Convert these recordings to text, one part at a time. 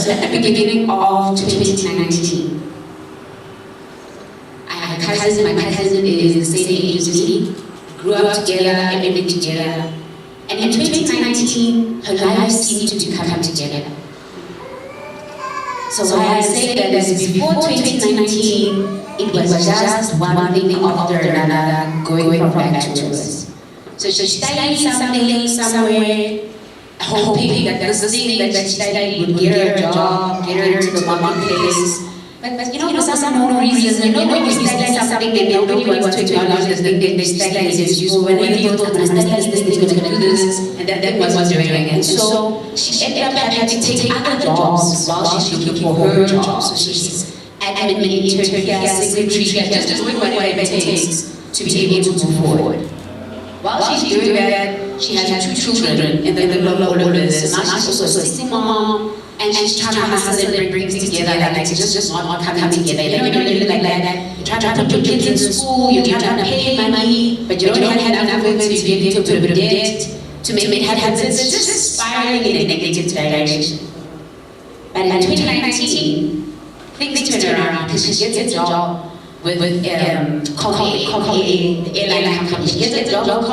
So at the beginning of 2019, I had a cousin. My cousin is the same age as me. Grew up together, everything together. And in 2019, her life seemed to come together. So why I say that is before 2019, it was just one thing after another going from back to us. So she studied something somewhere, hoping that this thing that she studied would get her a job, get her into the marketplace. But you know, for some unknown reason, when you study something that nobody wants to acknowledge the thing that they study is useful. When you thought, I'm going to study this, they're going to do this, and that was doing it. And so she ended up having to take other jobs while she's looking for her job. So she's admin, intern, secretary, just doing whatever it takes to be able to move forward. While she's doing that, she has 2 children in the middle of all of this. So now she's also a single mom, and she's trying to have her husband bring things together, like it's just not coming together. You know, like that. You're trying to put your kids in school, you're trying to pay money, but you don't have enough of it to be able to put a bit of debt to make it happen. It's just spiraling in a negative direction. But in 2019, things turn around because she gets a job with the airline company. She gets a job with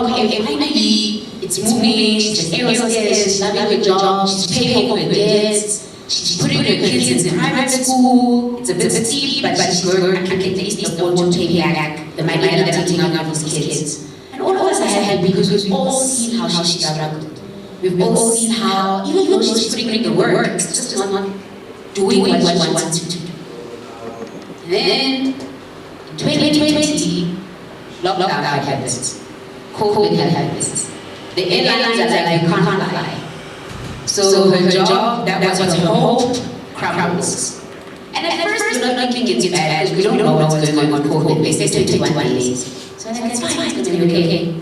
finally, it's moving, she's an air hostess, she's loving her job, she's paying for her debts, she's putting her kids in private school. It's a bit steep, but she's going to at least afford to pay back the money that I'm taking out of these kids. And all of us are happy because we've all seen how she struggled. We've all seen how, even though she's putting in the work, it's just not doing what she wants to do. And then, 2020, lockdown happens. COVID happens. The airlines are like, you can't fly. So her job, that was her hope, crumbles. And at first, we're not thinking it's bad because we don't know what's going on with COVID. They say 21 days. So I'm like, it's fine, it's going to be okay.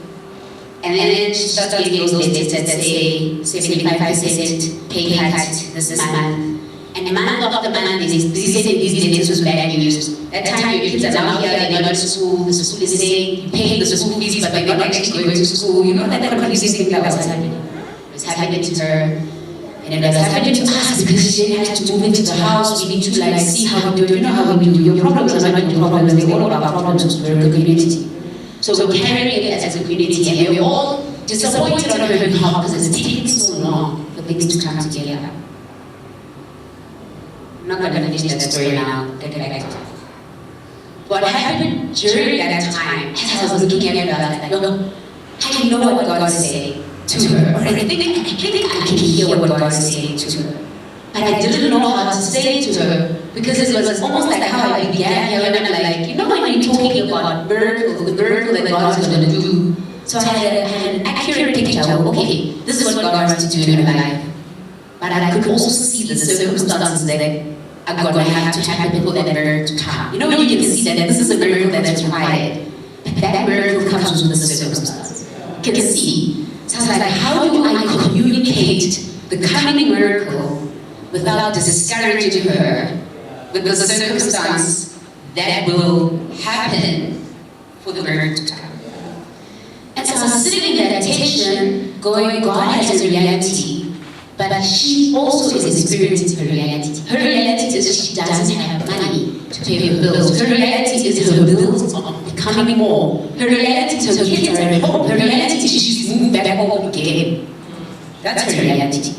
And then she starts getting those dates that say 75% pay cut this month. And the month of the month, these dates was bad news. That time your kids are now here, they're not at school, the school is saying, you pay the school fees, but they're not actually going to school. You know, that confusing thing that was happening. It was happening to her, and it was happening to us because she had to move into the house. We need to like see how we do it. You know how we do. Your problems are not your problems, they're all of our problems as a community. So we're carrying it as a community, and we're all disappointed on her behalf because it's taking so long for things to come together. I'm not going to finish that story now. Get back. What happened during that time, as I was looking at her, I was like, no, I didn't know what God was saying to her. Or I think I can hear what God is saying to her. But I didn't know how to say to her because it was almost like how I began here, and I'm like, you know when you're talking about the miracle that God is going to do. So I had an accurate picture of, okay, this is what God wants to do in my life. But I could also see the circumstances that are going to have to happen for that miracle to come. You know, you can see that this is a miracle that's required. But that miracle comes with the circumstances. You can see. So I was like, how do I communicate the coming miracle without discouraging her with the circumstance that will happen for the miracle to come? And so I was sitting in meditation, going, God has a reality. But she also is experiencing her reality. Her reality is that she doesn't have money to pay her bills. Her reality is her bills are becoming more. Her reality is her kids are at home. Her reality is she's moving back home again. That's her reality.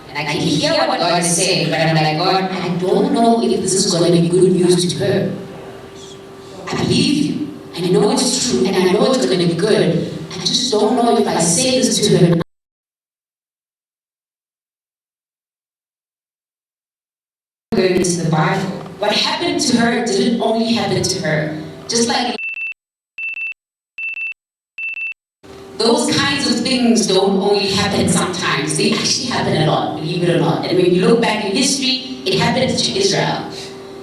And I can hear what God is saying, but I'm like, God, I don't know if this is going to be good news to her. I believe you. I know it's true, and I know it's going to be good. I just don't know if I say this to her. Going into the Bible. What happened to her didn't only happen to her. Just like those kinds of things don't only happen sometimes. They actually happen a lot, believe it or not. And when you look back in history, it happened to Israel.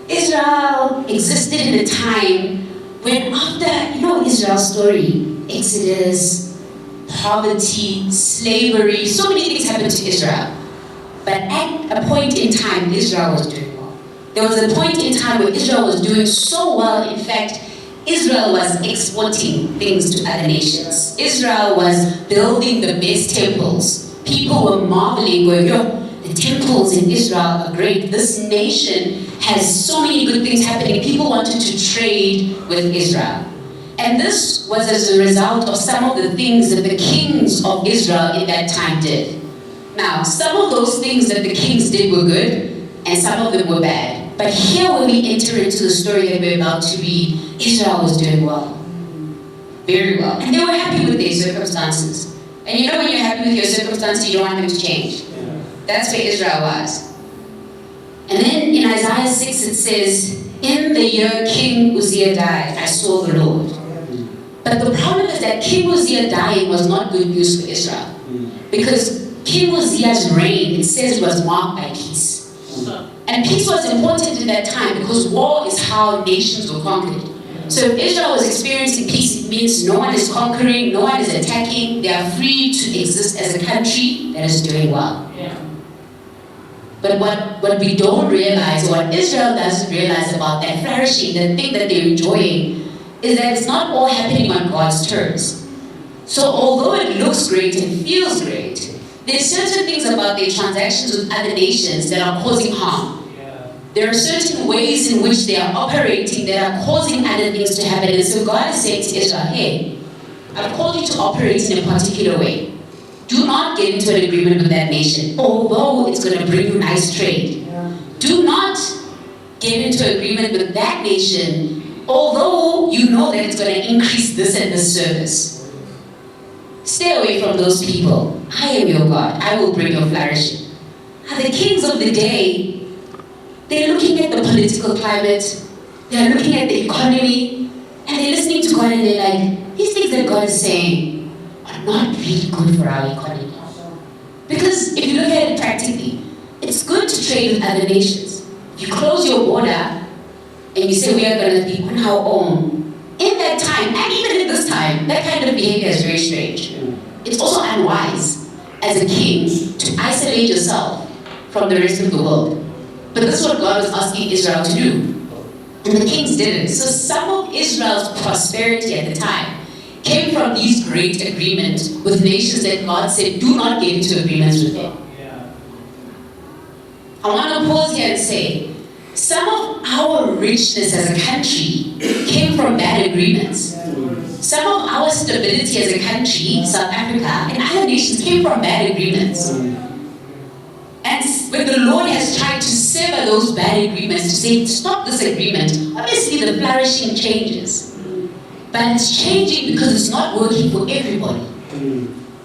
Israel existed in a time when after, you know Israel's story, Exodus, poverty, slavery, so many things happened to Israel. But at a point in time, Israel was doing well. There was a point in time where Israel was doing so well, in fact, Israel was exporting things to other nations. Israel was building the best temples. People were marveling, going, yo, the The temples in Israel are great. This nation has so many good things happening. People wanted to trade with Israel. And this was as a result of some of the things that the kings of Israel in that time did. Now, some of those things that the kings did were good, and some of them were bad. But here when we enter into the story that we're about to read, Israel was doing well. Very well. And they were happy with their circumstances. And you know when you're happy with your circumstances, you don't want them to change. That's where Israel was. And then in Isaiah 6 it says, in the year King Uzziah died, I saw the Lord. But the problem is that King Uzziah dying was not good news for Israel. Because King Uzziah's reign, it says, was marked by peace. And peace was important in that time because war is how nations were conquered. So if Israel was experiencing peace, it means no one is conquering, no one is attacking, they are free to exist as a country that is doing well. But what we don't realize, or what Israel doesn't realize about that flourishing, the thing that they're enjoying, is that it's not all happening on God's terms. So although it looks great and feels great, there's certain things about their transactions with other nations that are causing harm. There are certain ways in which they are operating that are causing other things to happen. And so God is saying to Israel, hey, I've called you to operate in a particular way. Do not get into an agreement with that nation, although it's going to bring you nice trade. Do not get into agreement with that nation, although you know that it's going to increase this and this service. Stay away from those people. I am your God. I will bring your flourishing. Now, the kings of the day, they're looking at the political climate, they're looking at the economy, and they're listening to God and they're like, these things that God is saying are not really good for our economy. Because if you look at it practically, it's good to trade with other nations. If you close your border and you say we are going to be on our own, in that time, and even in this time, that kind of behavior is very strange. It's also unwise as a king to isolate yourself from the rest of the world. But this is what God was asking Israel to do. And the kings didn't. So some of Israel's prosperity at the time came from these great agreements with nations that God said, do not get into agreements with them. I want to pause here and say, some of our richness as a country came from bad agreements. Some of our stability as a country, South Africa, and other nations came from bad agreements. And when the Lord has tried to sever those bad agreements, to say, stop this agreement, obviously the flourishing changes. But it's changing because it's not working for everybody.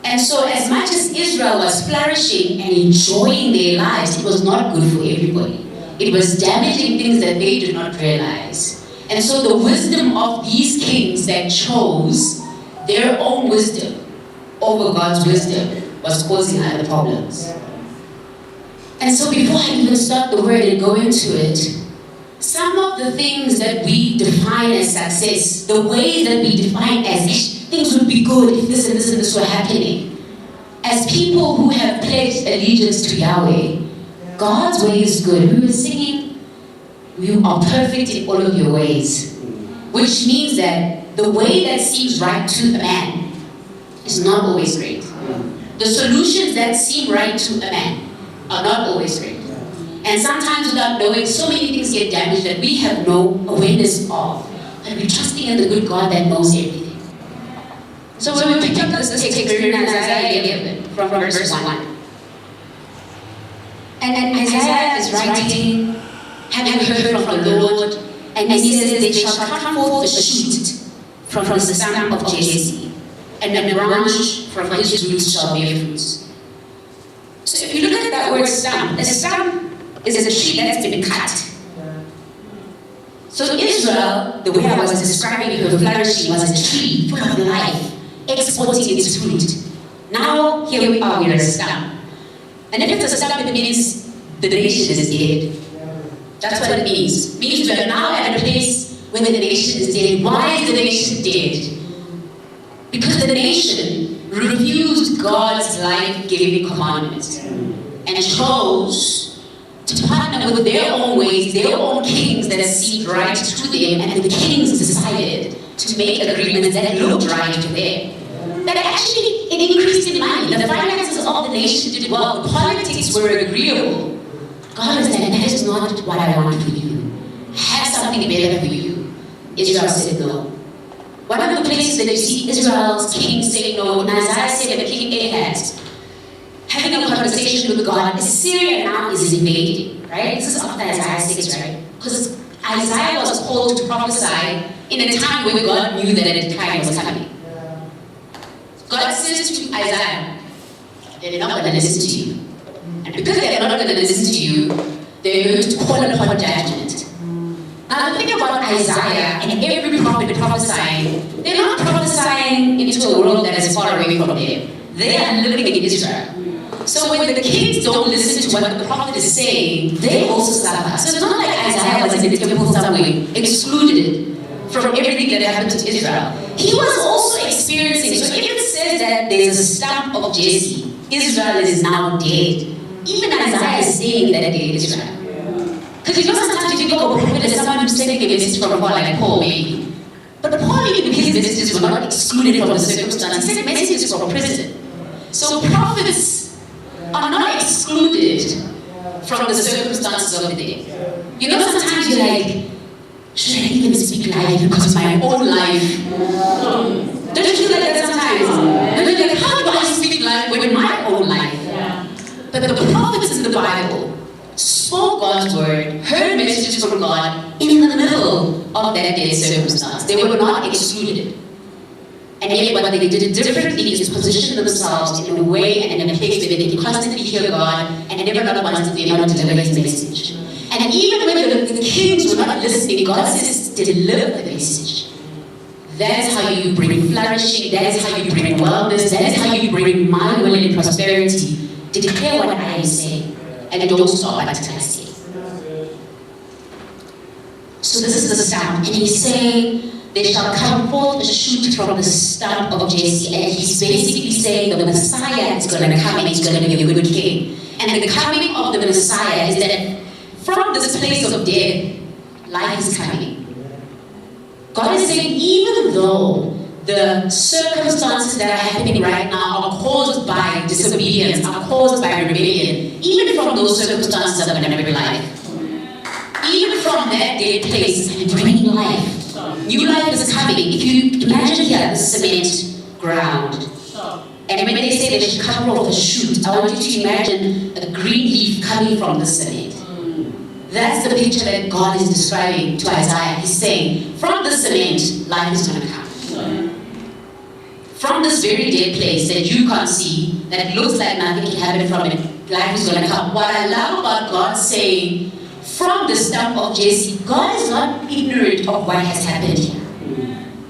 And so as much as Israel was flourishing and enjoying their lives, it was not good for everybody. It was damaging things that they did not realize. And so the wisdom of these kings that chose their own wisdom over God's wisdom was causing other problems. And so before I even start the word and go into it, some of the things that we define as success, the ways that we define as things would be good if this and this and this were happening, as people who have pledged allegiance to Yahweh, God's way is good. We were singing, you are perfect in all of your ways, which means that the way that seems right to a man is not always great. The solutions that seem right to a man are not always great. And sometimes without knowing, so many things get damaged that we have no awareness of. And we're trusting in the good God that knows everything. So when we pick up this text, we're in Isaiah 11 from verse 1. And Isaiah is writing, having heard from the Lord, and he says, there shall come forth a shoot from the stump of Jesse, and a branch from his roots shall bear fruits. So if you look at that word stump, a stump is a tree that's been cut. So Israel, the way I was describing her flourishing, was a tree full of life, exporting its fruit. Now, here we are, we're a stump. And if it's a stump, it means the nation is dead. That's what it means. It means we are now at a place when the nation is dead. Why is the nation dead? Because the nation refused God's life-giving commandments and chose to partner with their own ways, their own kings that seemed right to them, and the kings decided to make agreements that looked right to them. That actually, it increased in money. The finances of the nation did well, the politics were agreeable. God was like, that is not what I want for you. I have something better for you. Israel said no. One of the places that you see Israel's king saying no, in Isaiah 7, King Ahaz, having a conversation with God, Assyria now is invading, right? This is after Isaiah 6, right? Because Isaiah was called to prophesy in a time when God knew that a decline was coming. God says to Isaiah, they're not going to listen to you. And because they're not going to listen to you, they're going to call upon judgment. Now think about Isaiah and every prophet prophesying. They're not prophesying into a world that is far away from them. They are living in Israel. So when the kings don't listen to what the prophet is saying, they also suffer. So it's not like Isaiah was in a temple somewhere, excluded from everything that happened to Israel. He was also experiencing. So if it says that there's a stump of Jesse, Israel is now dead. Even Isaiah is saying that they is Israel. Because you know sometimes you think of a prophet as someone who's sending a message from God, like Paul maybe. But Paul, even his messages were not excluded from the circumstance. He sent messages from prison. So prophets are not excluded from the circumstances of the day. You know sometimes you're like, should I even speak life because my own life? Don't you feel like that sometimes? And you're like, how do I speak life when my own life? But the prophets in the Bible spoke God's word, heard messages from God in the middle of that day's circumstance. They were not excluded. And yet what they did differently is position themselves in a way and in a place where they can constantly hear God and never not once did they not deliver his message. And even when the kings were not listening, God says, deliver the message. That is how you bring flourishing, that is how you bring wellness, that is how you bring my will and prosperity. Declare what I am saying, and don't stop until I say. So this is the stump, and he's saying, there shall come forth a shoot from the stump of Jesse, and he's basically saying the Messiah is going to come and he's going to be a good king. And the coming of the Messiah is that from this place of death, life is coming. God is saying, even though the circumstances that are happening right now are caused by disobedience, are caused by rebellion, even from those circumstances I'm going to bring life. Even from that dead place, I'm bringing life. New life is coming. If you imagine here the cement ground, and when they say they should come off the shoot, I want you to imagine a green leaf coming from the cement. That's the picture that God is describing to Isaiah. He's saying, from the cement, life is going to come. From this very dead place that you can't see, that looks like nothing can happen from it, life is going to come. What I love about God saying, from the stump of Jesse, God is not ignorant of what has happened here.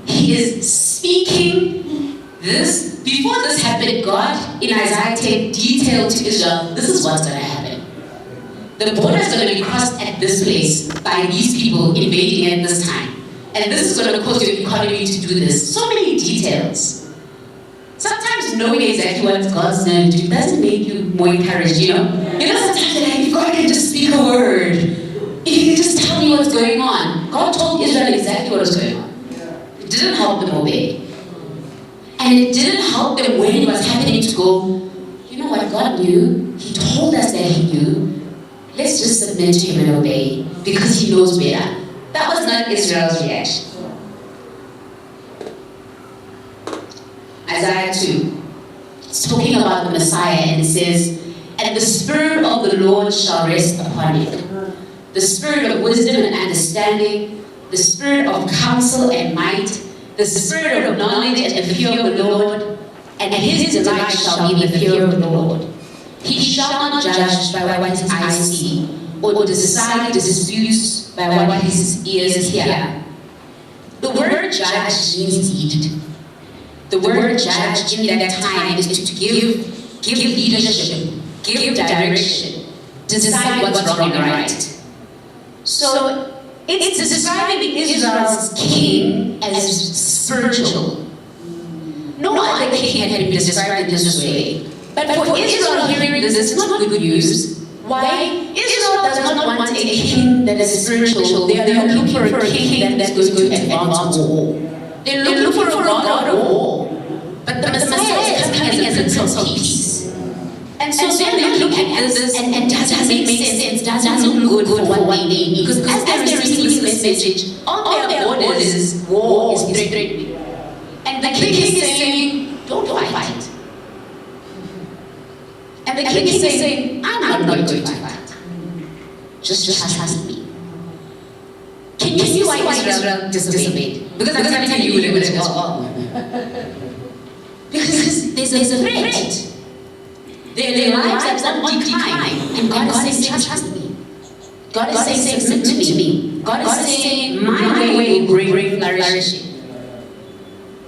He is speaking this. Before this happened, God in Isaiah 10 detailed to Israel, this is what's going to happen. The border is going to be crossed at this place by these people invading at this time. And this is going to cause your economy to do this. So many details. Sometimes knowing exactly what God's going to do doesn't make you more encouraged, you know? You know, sometimes you're like, if God can just speak a word, if He can just tell me what's going on. God told Israel exactly what was going on. It didn't help them obey. And it didn't help them when it was happening to go, you know what, God knew. He told us that He knew. Let's just submit to Him and obey because He knows better. That was not Israel's reaction. Isaiah 2, it's talking about the Messiah, and it says, and the Spirit of the Lord shall rest upon him. The Spirit of wisdom and understanding, the Spirit of counsel and might, the Spirit of knowledge and the fear of the Lord, and His delight shall be the fear of the Lord. He shall not judge by what his eyes see, or decide disputes by what his ears hear. The word judge means lead. The word judge in that time is to give leadership, give direction, decide what's wrong and right. So it's describing Israel's king as spiritual. No other king had been described in this way. But for Israel hearing this, it's not good news. Why? Israel does not want a king that is spiritual. They are looking for a king that is going to advance war. They're looking for a God of war. But the Messiah is coming as a Prince of Peace. And so they're looking at this and doesn't make sense, doesn't look good for what they need. Because as they're receiving this message, on their borders, war is threatening. And the king is saying, don't fight. And the king is saying, I'm not going to fight. Just trust me. Can you see why Israel disobeyed? Because I'm telling you, you would as well. Because there's a threat. Their lives are on decline. And God is saying, trust me. God is saying, submit to me. God is saying, my way will bring flourishing.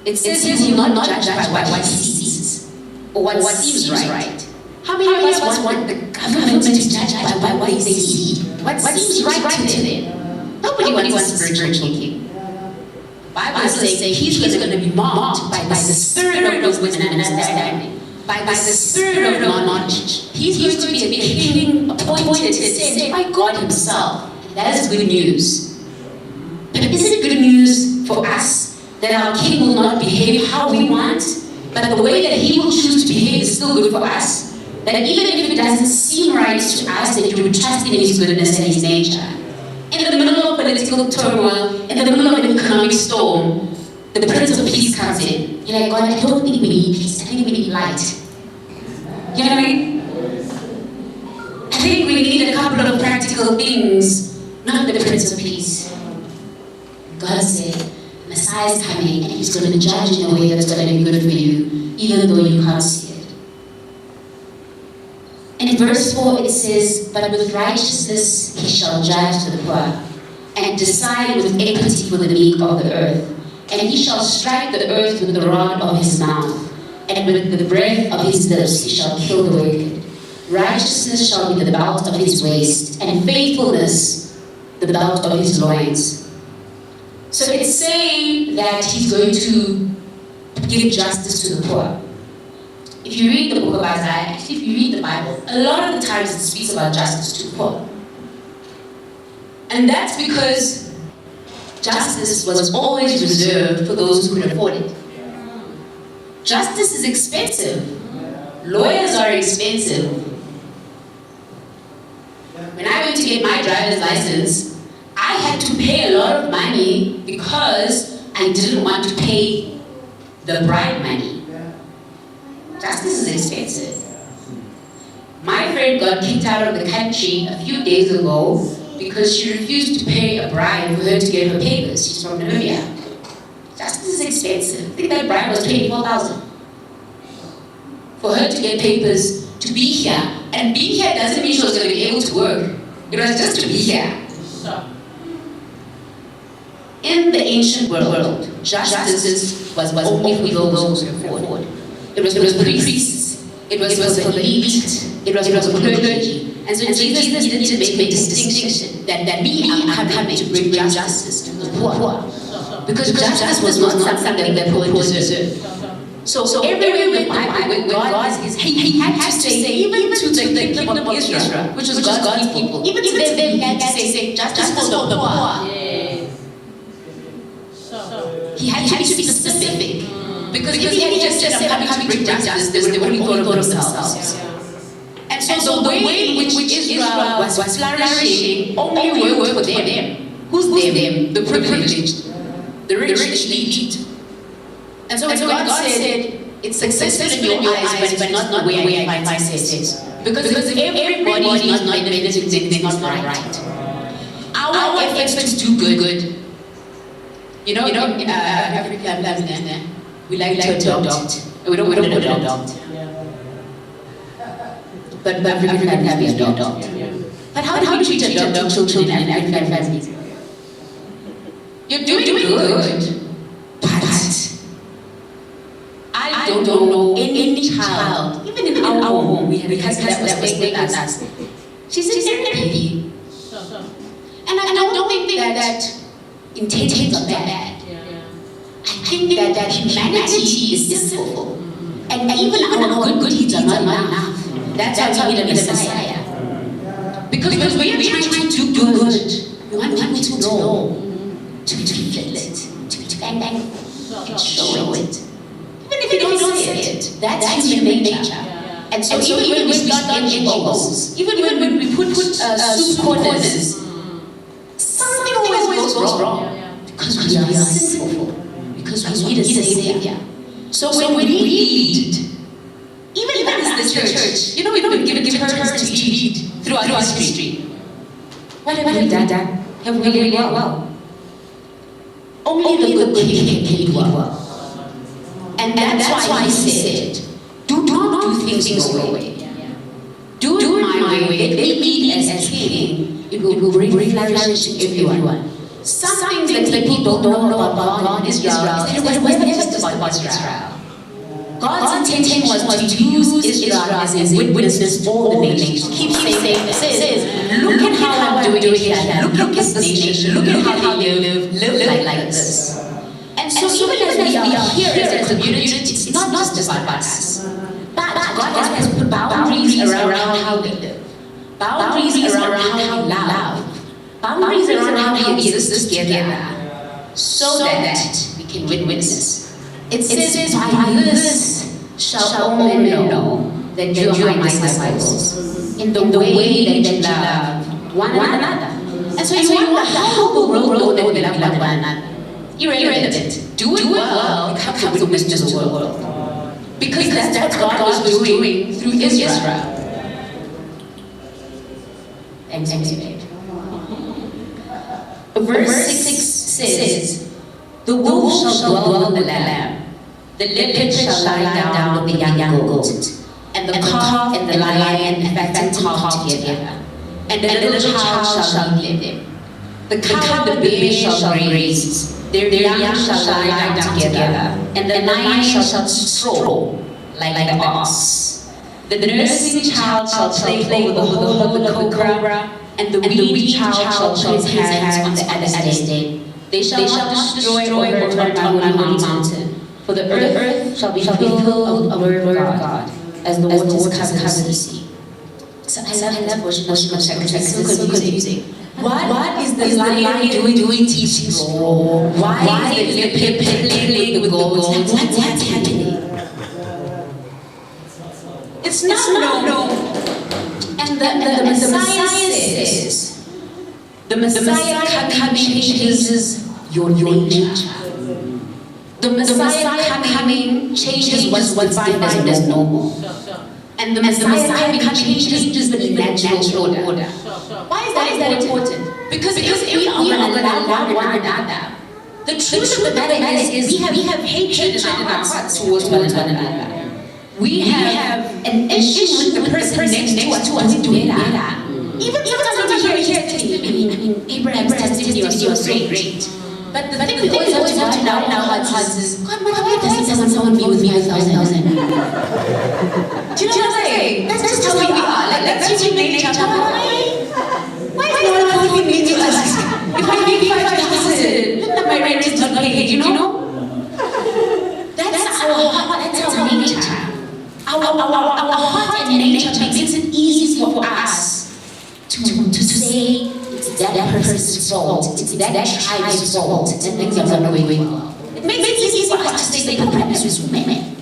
It says he will not judge by what he sees or what seems right. How many of us want the government to judge by what they see? What seems right to them? Nobody wants a spiritual king. The Bible is saying he's going to be marked by the spirit of wisdom and understanding, by the spirit of knowledge. He's going to be a king appointed, sent by God himself. That is good news. But is it good news for us that our king will not behave how we want, but the way that he will choose to behave is still good for us? That even if it doesn't seem right to us, that you would trust in his goodness and his nature. In the middle of political turmoil, in the middle of an economic storm, the Prince of Peace comes in. You're like, God, I don't think we need peace. I think we need light. You know what I mean? I think we need a couple of practical things, not the Prince of Peace. God said, Messiah is coming and he's going to judge in a way that's going to be good for you, even though you can't see it. And in verse 4 it says, but with righteousness he shall judge the poor, and decide with equity for the meek of the earth. And he shall strike the earth with the rod of his mouth, and with the breath of his lips he shall kill the wicked. Righteousness shall be the belt of his waist, and faithfulness the belt of his loins. So it's saying that he's going to give justice to the poor. If you read the book of Isaiah, actually if you read the Bible, a lot of the times it speaks about justice to the poor. And that's because justice was always reserved for those who could afford it. Justice is expensive. Lawyers are expensive. When I went to get my driver's license, I had to pay a lot of money because I didn't want to pay the bribe money. Justice is expensive. My friend got kicked out of the country a few days ago because she refused to pay a bribe for her to get her papers. She's from Namibia. Justice is expensive. I think that bribe was $24,000 for her to get papers to be here. And being here doesn't mean she was going to be able to work. It was just to be here. In the ancient world, justice was only for those who could afford. It was for the priests, it was for the elite, it was for the clergy. And so Jesus needed to make a distinction that me, I'm coming to bring justice to the poor. Because justice was not something that poor deserved. So everywhere in the Bible, God is, he had to say, even to the kingdom of Israel, which was God's people, even to them, he had to say, justice for the poor. He had to be specific. Because if he had just said, I'm coming to bring justice, they would have thought of themselves. And so the way in which Israel was flourishing only worked for them. Who's them? The privileged, the rich, the elite. And so God said, it's successful in your eyes, but not the way I find success. Because if everybody is not benefiting, then it's not right. Our efforts to do good. You know, in Africa, we like to adopt. We don't adopt. But African families adopt. But how do we treat adopt children in African families? You're doing good. But I don't know any child, even in our home, we had a cousin that was staying with us. She's in therapy. And I don't think that intentions are bad. I think that humanity is sinful. And even our good deeds are not enough. That's why we need a Messiah. Because we are trying to do good. We want people to know, to feel it, to bang and show it. Even if you don't say it, that's human nature. And so even when we start NGOs, even when we put soup corners, something always goes wrong. Because we are sinful. Because we need a savior. So when we lead, even as the church, we've been given terms to lead throughout history. What have we done? Have we really well? Only the good king can lead well. And that's why he said, do not do things your way. Do it my way. Let me lead as king. It will bring flourish to everyone. Some things that people don't know about God in Israel, it was never just about Israel. God's intention was to use Israel as a witness to all the nations. Keep saying this. Look at how I'm doing it here. Look at this nation. Look at how they live like this. And so even as we are here as a community, it's not just about us. But God has put boundaries around how we live. Boundaries around how we love. Boundaries around how we exist together. So that we can witness. It says, by this shall all men know that you are my disciples, in the way that you love one another. And so you wonder, how will the world know that we love one another? Irrelevant. Do it well, become the witness to the world. Because that's what God was doing through Israel. Amen. Verse 6 says, the wolf shall dwell with the lamb, the leopard shall lie down with the young goat, and the calf and the lion and fattened calf together, and the little child shall lead them. The cow and the bear shall graze, their young shall lie down together, and the lion shall eat straw like the ox. The nursing child shall play over the hole of the cobra, and the weaned child shall put his hands on the adder's den. They shall not destroy or hurt on my holy mountain, for the earth shall be full of the word of God, as the waters cover the sea. So I love that portion of Scripture. It's so confusing. What is the lion doing teaching straw? Why is the leopard playing with the goats? What's happening? It's not no. And the Messiah says, the Messiah coming changes your nature. The Messiah coming changes what's defined as normal. And the Messiah coming changes the natural order. Why is that important? Because if we are allowed one another, the truth of the matter is we have hatred in our hearts towards one another. We have an issue with the person next to us doing better. Even sometimes we hear testimony. Abraham's testimony was so great. But the thing we always have to know in our hearts is, God, why doesn't someone be with me 1,000? Do you know what I'm saying? That's just how we are. That's human nature. Why is no one calling me to us? If I make 5,000, look at my rent is not paid, you know? That's our heart, that's our nature. Our heart and nature makes it easy for us to say it's that person's fault, it's that tribe's fault, and things are not going well. It makes it easy for us to say the problem is women.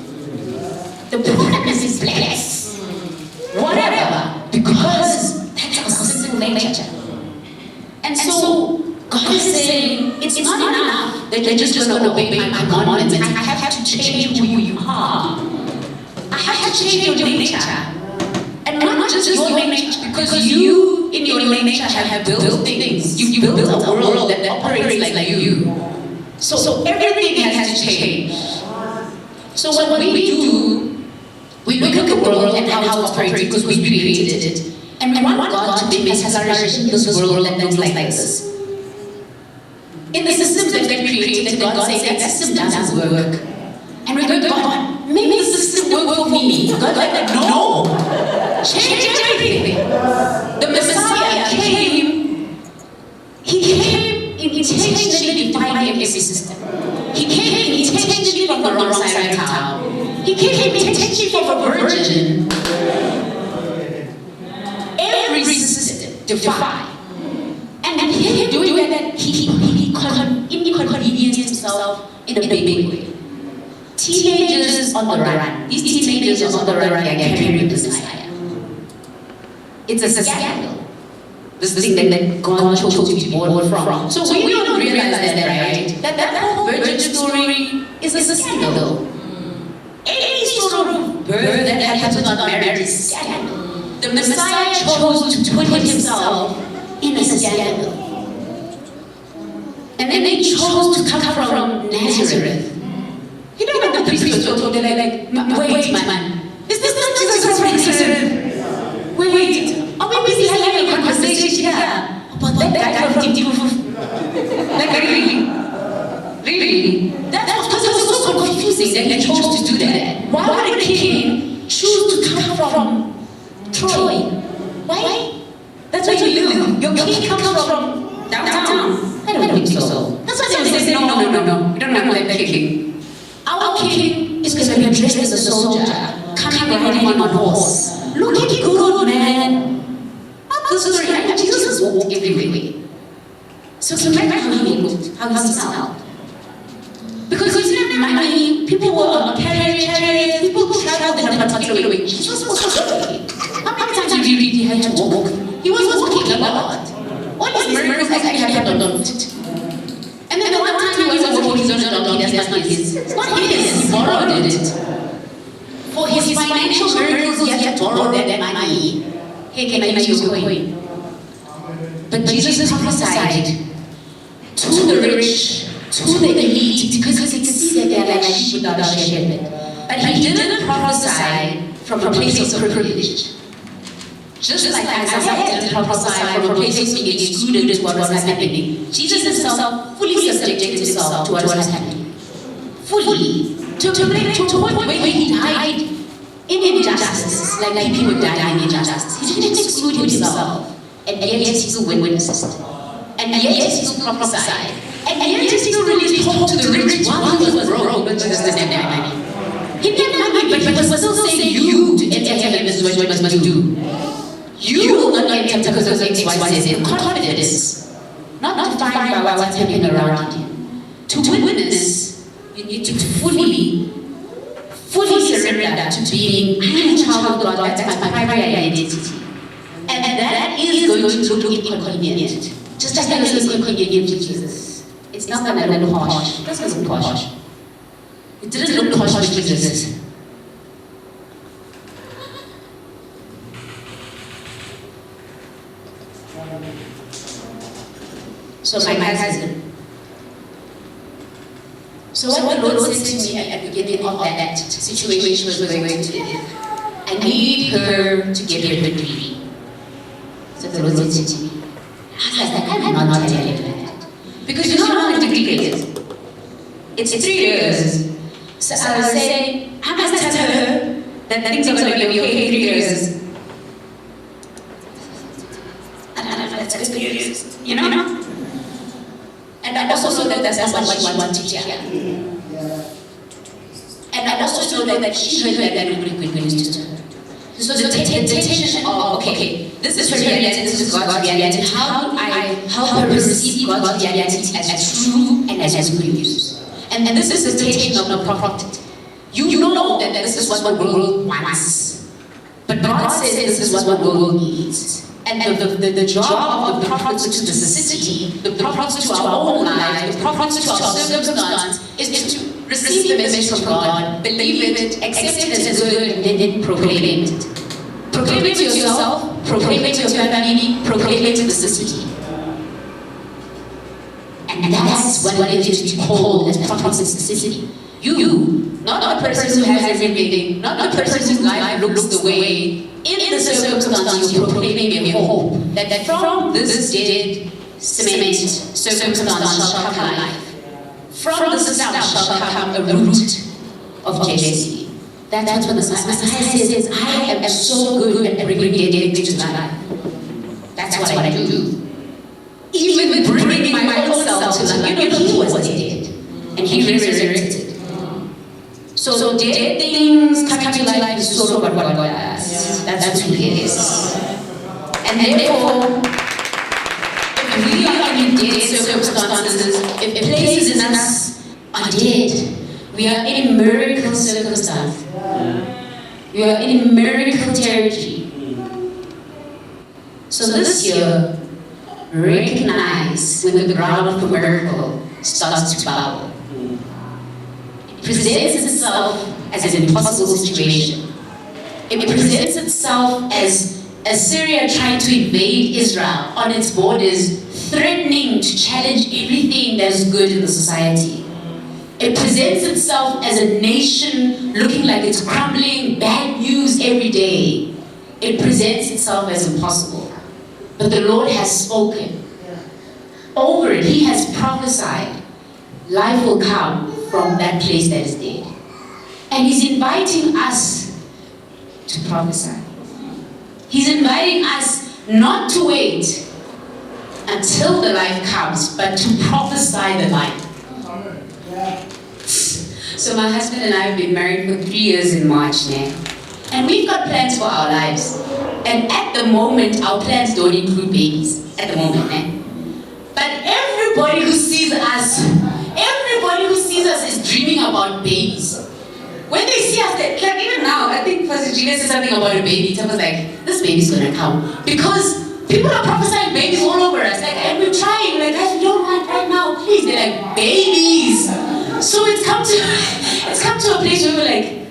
The problem is blessed. Whatever. Because that's our sinful nature. And so God is saying it's not enough that you're just going to obey my commandments. I have to change who you are. I have to change your nature. And not just your nature, because you, in your nature, have built things. You built a world that operates like you. So everything has to change. So what we do, we look at the world and how it's operating because we created it. And we want God to make us flourish in this world that looks like this. In the systems that we created, God said that system doesn't work. And we go, God, make the system work for me. God said, no. Change everything. The Messiah came. He came intentionally defining every system. He came intentionally from the wrong side of town. He came intentionally from a virgin. Every system defied. And him doing that, he inconvenienced himself in a big way. teenagers on the run. These teenagers on the run, they are carrying the Messiah. It's a scandal. This thing that God chose to be born from. So we don't realize that, right? That whole virgin story is a scandal. Any sort of birth that happens on marriage is a scandal. The Messiah chose to put himself in a scandal. And then they chose to come from Nazareth. You know when the priest was told, they're like, wait, man. Is this not Jesus from Nazareth? Wait. Are we busy having a conversation here about that guy from Deep? Like, really? That was so confusing that they chose to do that. Why would a king choose to come from Troy? Why? That's what you do. Your king comes from downtown. I don't think so. That's why they say, no. We don't have that king. Our king is going to be dressed as a soldier, coming riding on a horse. Looking good, man. Jesus walked everywhere. So remember how he looked, how he smelled. Because you didn't money, people were carrying chariots, people traveled in a particular way. Jesus was walking. How many times did you read he had to walk? He was walking a lot. All these miracles actually happened on foot. And then the one time he was walking on a donkey, that's not his. It's not his, he borrowed it. For his financial miracles, he had to borrow that money. Hey, can I use your coin? But Jesus prophesied to the rich, to the elite, because he could see that they are like sheep without a shepherd. But he didn't prophesy from a place of privilege. Just like Isaiah didn't prophesy from a place of being excluded to what was happening. Jesus himself fully subjected himself to what was happening. Fully. To a point where he died in injustice, like people would die in injustice. He didn't exclude himself, and yet he still witnessed, and yet he still prophesied, and yet he still really talked to the rich while he was broke, but just didn't have money. He didn't have money, but he was still saying, you to enter heaven is what you must do. You will not enter because of X, Y, Z. Confidence, not defined by what's happening around you. To witness, you need to fully surrender to being, I'm a child of God, that's my primary identity. And that is going to look inconvenient. Just like it was inconvenient to Jesus. It's not going to look harsh. It doesn't look harsh. It didn't look harsh with Jesus. So my cousin. So what the Lord said to me at the beginning of that situation was going to be, I need her to get her degree. So the Lord said to me, I was like, I'm not telling you that. Because you know how long a degree is? It's 3 years. So I will say, I must tell her that things are going to be okay in 3 years. I don't know, that's experience, you know? And I also know that that's what she wants to hear. And I also know that she heard that nobody could witness to her. So the tension of, okay, this is her reality, this is God's reality. How do I help her receive God's reality as true and as good news? And this is the tension of the prophet. You know that this is what the world wants. But God says this is what the world needs. And the job of the prophets to the city, the prophets to our own lives, the prophets to our circumstance, is to receive the message from God, believe it, accept it as good, and then proclaim it. Proclaim it to yourself, proclaim it to your family, proclaim it to the city. And that's what it is to be called as prophets of the city. You, not the person who has everything, not the person whose life looks the way, in the circumstance you're proclaiming your hope, that from this dead cement circumstance shall come life. From the south shall come a root of Jesse. That's what the Messiah says, I am so good at bringing dead things to life. That's what I do. Even bringing my own self to life. You know, he was dead, and he resurrected. So dead things coming to life is sort of what God does. That's who he is. And therefore, if we are in dead circumstances, if places in us are dead, We are in miracle circumstance. We are in miracle territory. So this year, recognize when the ground of the miracle starts to bubble. It presents itself as an impossible situation. It presents itself as Assyria trying to invade Israel on its borders, threatening to challenge everything that is good in the society. It presents itself as a nation looking like it's crumbling, bad news every day. It presents itself as impossible. But the Lord has spoken. Over it, He has prophesied. Life will come from that place that is dead. And He's inviting us to prophesy. He's inviting us not to wait until the life comes, but to prophesy the life. So my husband and I have been married for 3 years in March now. And we've got plans for our lives. And at the moment, our plans don't include babies. At the moment, But everybody who sees us is dreaming about babies. When they see us, like even now, I think Pastor Gina said something about a baby. It was like, this baby's gonna come. Because people are prophesying babies all over us. Like, and we're trying, like, guys, we don't want right now, please. They're like, babies. So it's come to a place where we're like,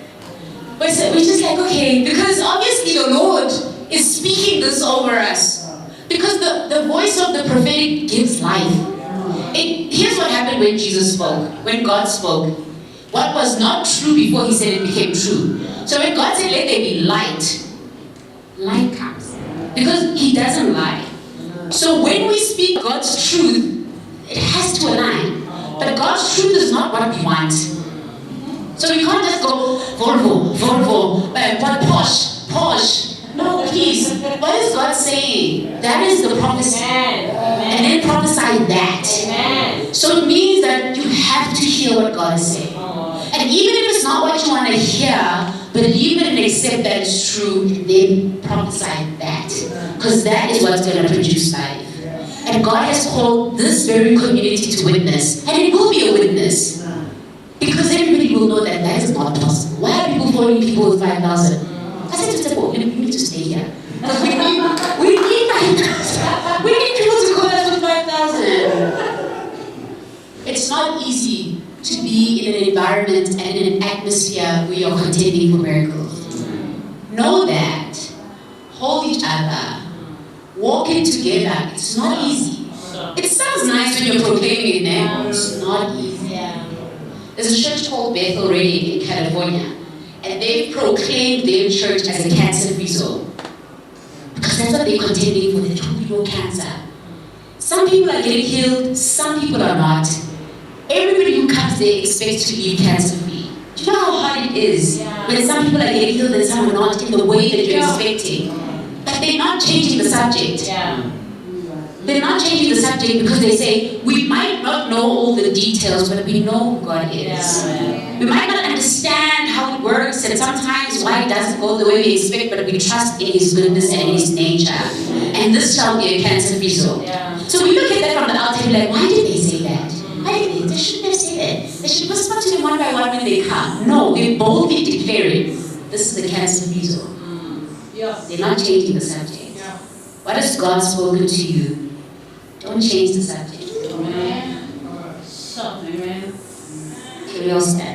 we're just like, okay, because obviously the Lord is speaking this over us. Because the voice of the prophetic gives life. Here's what happened when Jesus spoke, when God spoke. What was not true before He said it became true. So when God said, let there be light, light comes. Because He doesn't lie. So when we speak God's truth, it has to align. But God's truth is not what we want. So we can't just go, Volvo, Porsche. No, please. What is God saying? That is the prophecy. And then prophesy that. So it means that you have to hear what God is saying. And even if it's not what you want to hear, believe it and accept that it's true, and then prophesy that. Because that is what's going to produce life. And God has called this very community to witness. And it will be a witness. Because everybody will know that that is not possible. Why are people following people with 5,000? I said to them, you need to stay here. Because we need 5,000. We need people to call us with 5,000. It's not easy to be in an environment and in an atmosphere where you're contending for miracles. Know that. Hold each other. Walking together. It's not easy. It sounds nice when you're proclaiming it, man. It's not easy. There's a church called Bethel Redding in California. And they've proclaimed their church as a cancer-free zone. Because that's what they're contending for, the true cancer. Some people are getting healed, some people are not. Everybody who comes there expects to be cancer-free. Do you know how hard it is when some people are getting healed and some are not in the way that you're expecting? But they're not changing the subject. They're not changing the subject because they say, we might not know all the details, but we know who God is. We might not understand how it works and sometimes why it doesn't go the way we expect, but we trust in His goodness and in His nature. And this shall be a cancer-free zone. So we look at that from the outside and be like, why did they say that? They shouldn't have said that. They should whisper to them one by one when they come. No, they boldly declare it. This is the cancer-free zone. They're not changing the subject. What has God spoken to you? Don't change the subject. Amen. Can we all stand?